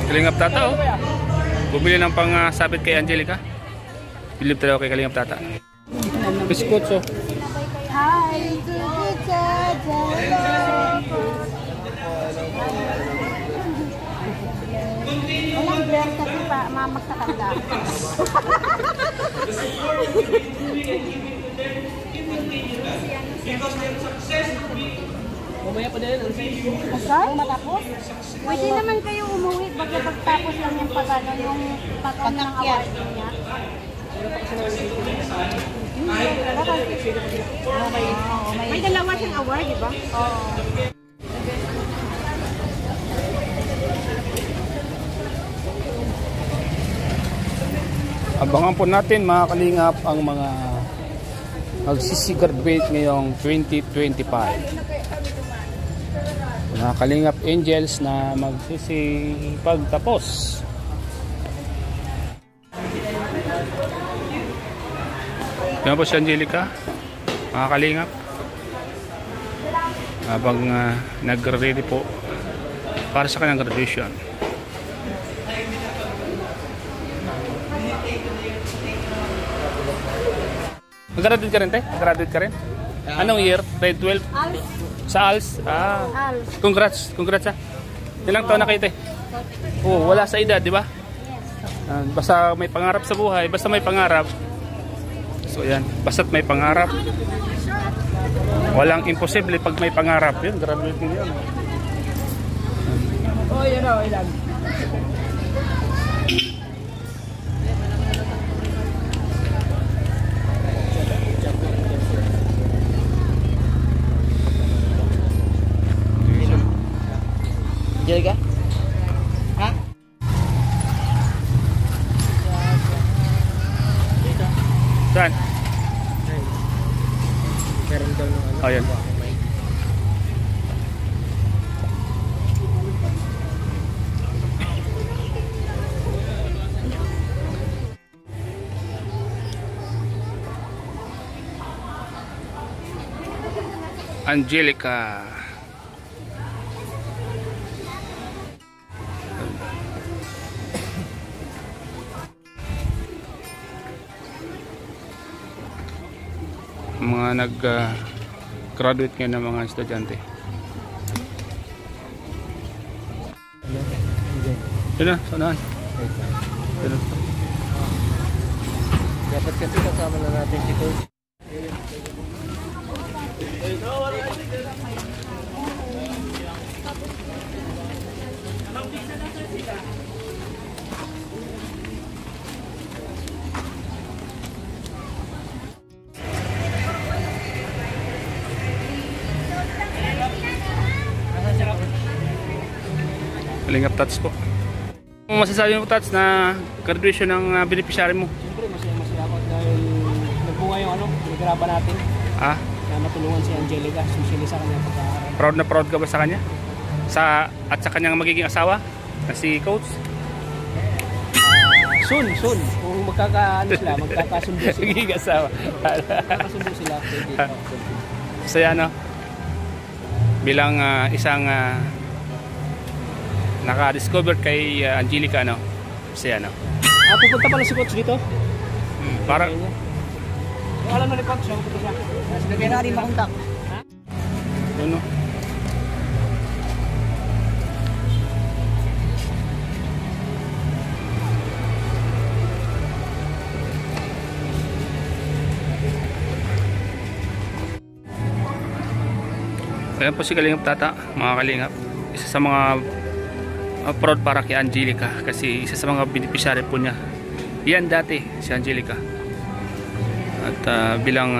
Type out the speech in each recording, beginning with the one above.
Kalingap Tata, oh. Bumili ng pang sabit kay Angelica. Bilib talaga kay Kalingap Tata. Biscuits, oh. Hi! Walang blur kasi pa mamagtatanda. Mamaya pa din, Asal? Matapos? Pwede naman kayo umuwi baga pagtapos lang yung pag-ano, yung pag-ano ng award niya. May dalawa siyang award, di ba? Oo. Abangan po natin mga kalingap ang mga magsisi-graduate ngayong 2025. Mga kalingap angels na magsisipagtapos. Yan po si Angelica, mga kalingap. Habang nag-ready po para sa kanyang graduation. Mag-graduate ka rin, te? Mag-graduate ka rin? Anong year? Grade 12? ALS. Sa ALS? Ah. ALS. Congrats. Congrats, ha? Ilang taon na kayo, te? Oo, wala sa edad, di ba? Basta may pangarap sa buhay. Basta may pangarap. So, yan. Basta't may pangarap. Walang imposible pag may pangarap. Yun, graduate ko yun. oh, yun o, ilan. Angelica? Ha? Saan? Meron daw nung ano. Oh, yan. Angelica. Mga nag-graduate ngayon ng mga estudyante. Yun na, saan? Yun na. Dapat kasi kasama na natin si Coach. Kalingap Tats po. Kung masasabi mo, Tats, na graduation ng beneficiary mo? Siyempre, masaya ako dahil nagbunga yung ano, pinagraban natin. Ah? Na matulungan si Angelica, especially sa kanya pagkakaroon. Proud na proud ka ba sa kanya? At sa kanyang magiging asawa? Na si Coach? Soon. Kung magkakasundo sila. Magiging asawa. Magkakasundo sila. So yan, no? Bilang isang naka-discover kay Angelica, no? So yan, no? Pupunta pala si Coach dito. Parang Yung alam na ni Coach, pupunta siya. Sinabihan na rin makontak. ano? Ayan po si Kalingap Tata, mga Kalingap. Isa sa mga proud para kay Angelica kasi isa sa mga beneficiary po niya. Yan dati si Angelica. At bilang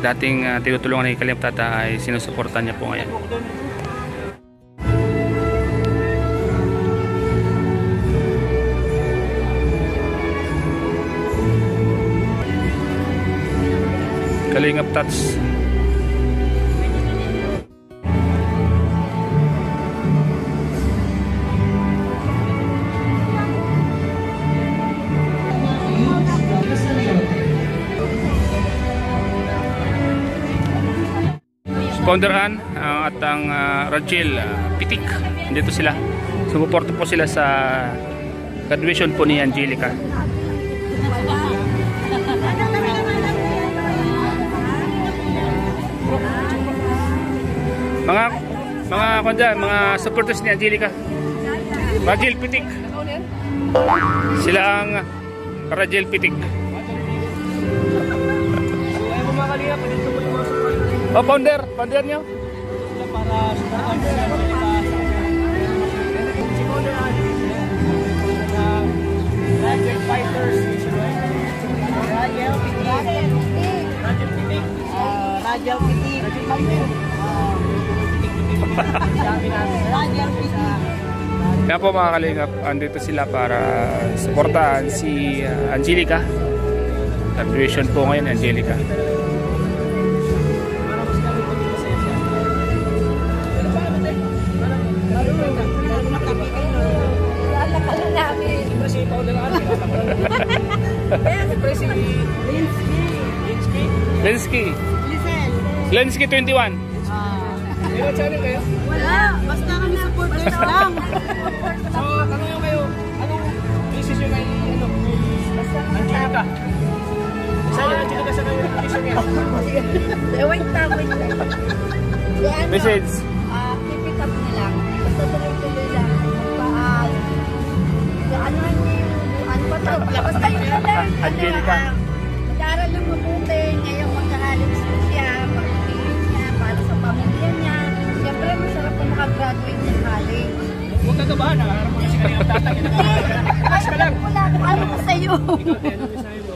dating tinutulungan ni Kalingap Tata ay sinusuportan niya po ngayon. Kalingap Tats. Founder Ann, at ang Rachel Pitik. Dito sila. Sumuporta po sila sa graduation po ni Angelica. Mga supporters ni Angelica. Rachel Pitik. Sila ang Rachel Pitik. Oh, founder nyo? Para supportan si Angelica. Si founder Rachel Fighters. Rachel Pitik. Rachel Pitik. Rachel Pitik. Rachel Pitik. Kaya po mga kalingap, andito sila para supportahan si Angelica. Graduation po ngayon, Angelica. Linsky 21. Ilan channel kayo? Wala, basta kami supporters lang. So, tanong kayo, anong thesis yun ay Angelica? Saan yung Angelica sa kayo yung thesis niya? Wait lang. Message. Keep it up na lang. Basta tuloy-tuloy lang. Ano ba tawag? Basta yung Angelica. mag-aaral lang mabuti. Ngayon magka-college na siya. Pag-ilis niya para sa pamilya niya. Siyempre masarap po makagraduate ng college. Huwag kagabahan, nakaharap mo kasi kanina tatang yun. Relax ka lang. Ano ko sa'yo?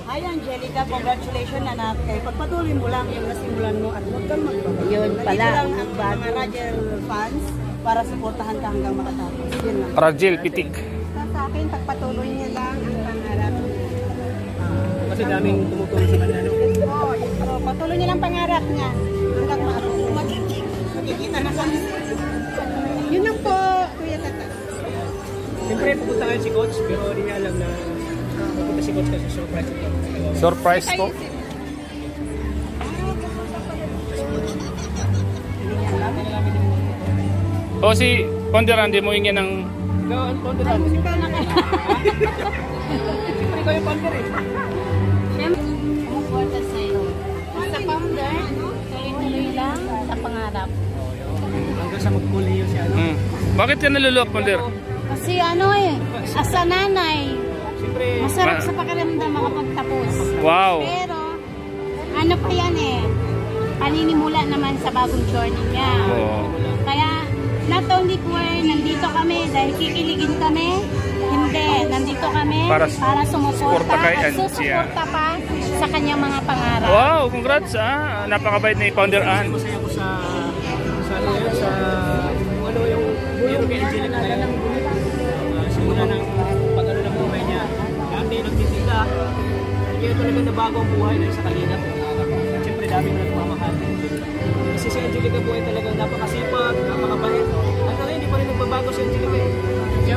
Hi Angelica, congratulations anak. Pagpatuloy mo lang yung nasimulan mo at huwag kang magbabago. Yun pala, Nandito lang ang mga Rachel fans para supportahan ka hanggang makatapos. Yun lang. Rachel Pitik. Sa akin, pagpatuloy niya lang ang pangarap. Kasi daming tumutulong sa kanya. Oo, so, patuloy niya lang pangarap niya hanggang makikita na kami. Yun lang po, Kuya Tata. Siyempre, pupunta kayo si Coach, pero hindi niya alam na pupunta si Coach kasi surprise ito. Surprise po. O si Founder, hindi mo hingin ng... Ikaw, ang founder lang. Siyempre, ikaw yung founder eh. Sumuporta sa'yo. Sa founder, tuloy-tuloy lang sa pangarap. Hanggang sa mag-coolio siya. Bakit ka nalulok, Founder? Kasi ano as a nanay, Siyempre, masarap sa pakiramdam makapagtapos. Wow. Pero, ano pa yan paninimula naman sa bagong journey niya. Oo. Kaya, not only for nandito kami dahil kikiligin kami, hindi, nandito kami Para para sumuporta suporta kay at Ansia. susuporta pa sa kanyang mga pangarap. Wow, congrats napakabait ni Founder Ann. masaya ko sa ano yun, sa ano yung kay Angelica na lang. Simula ng pag-ano ng buhay niya. Dati nagtitinda. Kaya talaga nabago ang buhay na sa Kalingap. Siyempre dami na nagmamahal. Kasi si Angelica po ay talagang napakasipag, napakabait. At hindi pa rin nagbabago si Angelica. Siya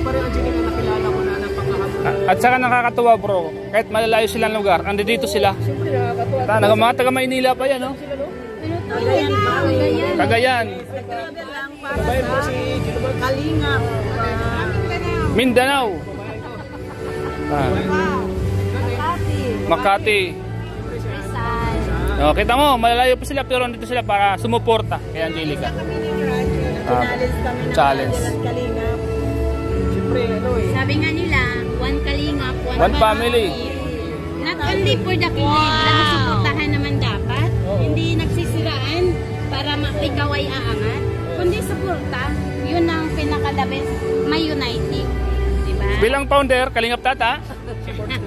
pa rin Angelica na kilala ko na napakahapon. At saka nakakatuwa bro, kahit malalayo silang lugar, andi dito sila. Siyempre nakakatuwa. Mga taga Maynila pa yan, no? Cagayan, Kabayan po si Gilbert Kalingap. Mindanao, Makati. Oh, kita mo, malalayo pa sila pero andito sila para sumuporta kay Angelica. Challenge kami ng Challenge. Kalingap. Siyempre Sabi nga nila, one kalingap, One family. Not only for the kilig, nasusuportahan naman dapat. Hindi nagsisiraan para ikaw ay aangat. Kundi suporta, yun ang pinaka-the best, may uniting. Diba? Bilang founder, Kalingap Tata,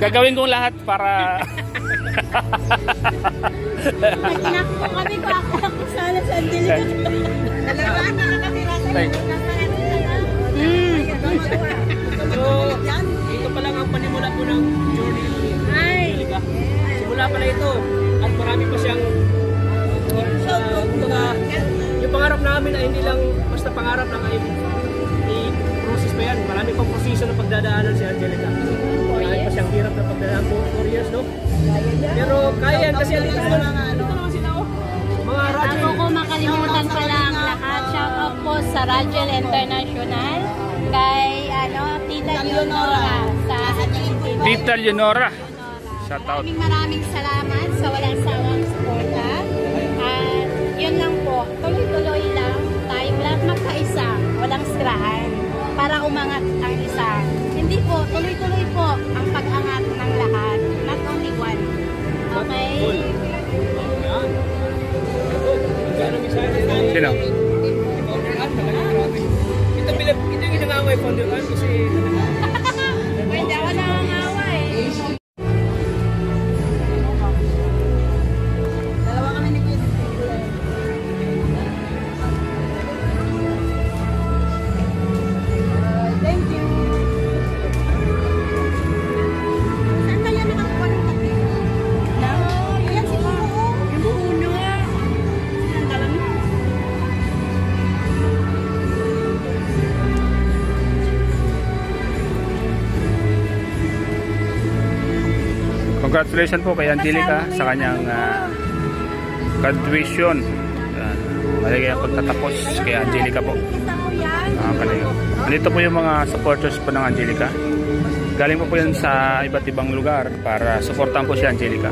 gagawin kong lahat para Nag-inak po kami pa ako sana sa Angelica. Dalawa na nakatira sa Ay. So, ito pa lang ang panimula ko ng journey ni Angelica. Simula pala ito. At marami pa siyang yung pangarap namin ay hindi lang basta pangarap lang ay i-process pa yan. Marami pang proseso na pagdadaanan si Angelica. Marami pa siyang hirap na pagdadaanan po 4 years, no? Pero kaya yan kasi dito naman sila, oh. Mga Bago ko nakalimutan pala ang lahat. Shout out po sa Radial International kay Tita Leonora sa Tita Leonora. Shout out. Maraming salamat sa walang sawang suporta. At yun lang po, tuloy-tuloy lang tayong lahat magkaisa, walang siraan para umangat ang isa. Hindi po, tuloy-tuloy po ang pag-angat ng lahat, not only one. Okay? Sino? Ito yung ginangaway founder kan kasi Pwede ako nangangawa eh. Dalawa kami ni Kuya. Thank you. Saan kaya nakakuha ng kape? Ayan siguro. Yung puno. Ang dalam mo. Congratulations po kay Angelica sa kanyang graduation. Malagay ang pagtatapos kay Angelica po. Dito po yung mga supporters po ng Angelica. Galing po yan sa iba't ibang lugar para supportan po si Angelica.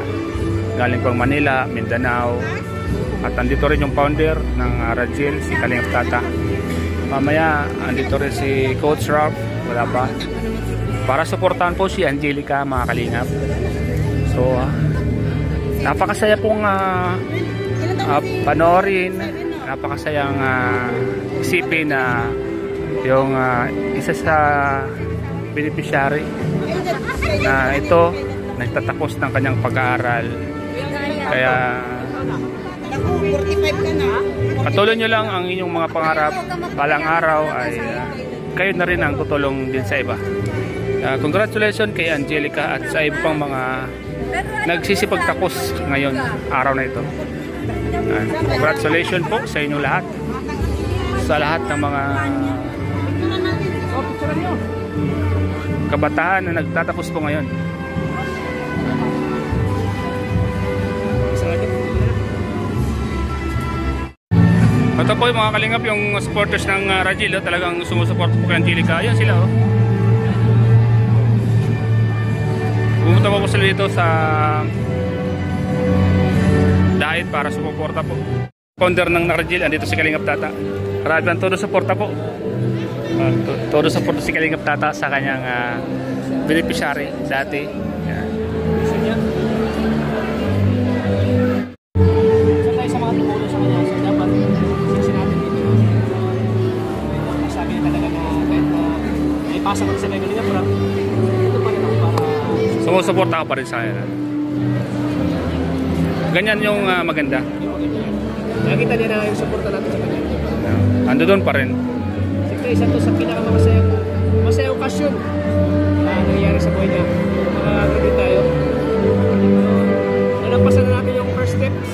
Galing po Manila, Mindanao. At andito rin yung founder ng Radial, si Kalingap Tata. Mamaya, andito rin si Coach Rob. Wala pa. Para supportan po si Angelica, mga Kalingap. So, napakasaya pong panoorin, napakasayang isipin na yung isa sa beneficiary na ito nagtatapos ng kanyang pag-aaral. Kaya patuloy nyo lang ang inyong mga pangarap. Balang araw ay kayo na rin ang tutulong din sa iba. Congratulations kay Angelica at sa iba pang mga nagsisipagtapos ngayon, araw na ito. Congratulations po sa inyo lahat. Sa lahat ng mga kabataan na nagtatapos po ngayon. Ito po yung mga Kalingap, yung supporters ng Radial, talagang sumusupport po kay Angelica. Ayan sila, oh. Pumunta po sila dito sa dahil para sumuporta po. Founder ng Radial, andito si Kalingap Tata. Maraming todo suporta po. Todo suporta si Kalingap Tata sa kanyang beneficiary dati. Yan. tayo sa mga tumulong sa kanya. So dapat sinabi dito. Sabi niya talaga na kahit na ipasa ko sa kanya kanina, parang ito pa rin ako para Sumusuporta ka pa rin sa kanya. Ganyan yung maganda. nakita niya na yung suporta natin sa kanya. Ando doon pa rin. Siyempre, isa to sa pinakamasayang okasyon na nangyayari sa buhay niya. Makakagraduate tayo. Nalampasan na natin yung first steps.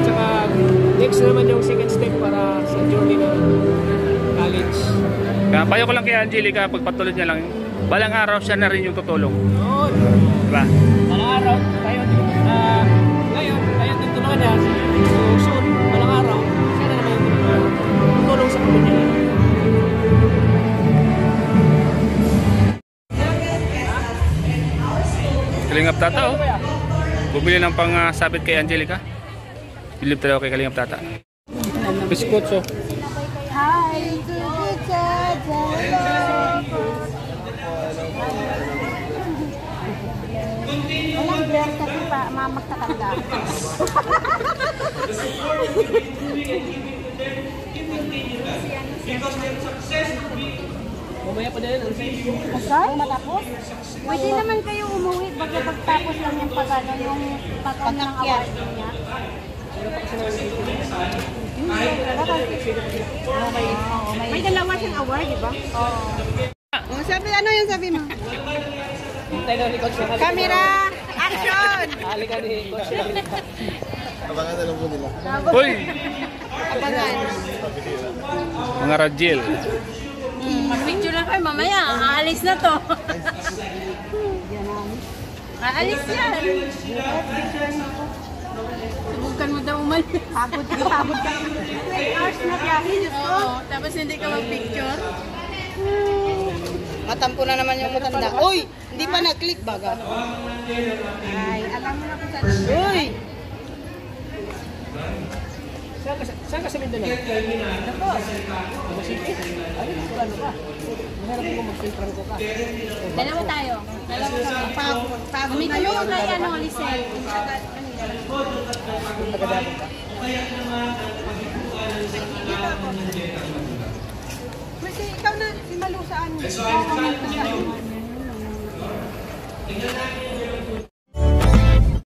Tsaka next naman yung second step para sa journey ng college. Kaya payo ko lang kay Angelica, pagpatuloy niya lang, balang araw siya na rin yung tutulong. Noon. Diba? Balang araw, ngayon, tayo tutulungan niya. So soon, balang araw, siya na naman yung tutulong sa pamilya. Kalingap Tata, oh. Bumili ng pang-sabit kay Angelica. Bilib talaga kay Kalingap Tata. Biscuits, oh. Hi, good walang beer kasi pa magtatanda. Mamaya pa din. Asal? Matapos? Pwede naman kayo umuwi baga pagtapos lang yung pag-ano yung pag-ano ng award niya. May dalawa siyang award, di ba? Oo. Sabi, ano yung sabi mo? Hintay na ni Coach. Camera! Action! Halika ni Coach. Abangan na lang po nila. Uy! Abangan. Mga Radial. Mag-picture lang kayo mamaya. Aalis na to. Aalis yan. Subukan mo daw umalis. Pagod ka. 3 hours na biyahe, Diyos ko. Oo, tapos hindi ka mag-picture. Matampo na naman yung matanda. Uy! Hindi pa nag-click baga. Ay, alam mo na kung saan. Uy! Saan ka sa Mindanao? Ako. Masipit. Ano ka? Mahirap mo mag-filtran ko ka. Dalawa tayo. Dalawa kami. May tulungan kay ano, Lisel. Tagadabog ka. Kasi ikaw na, si Malu saan?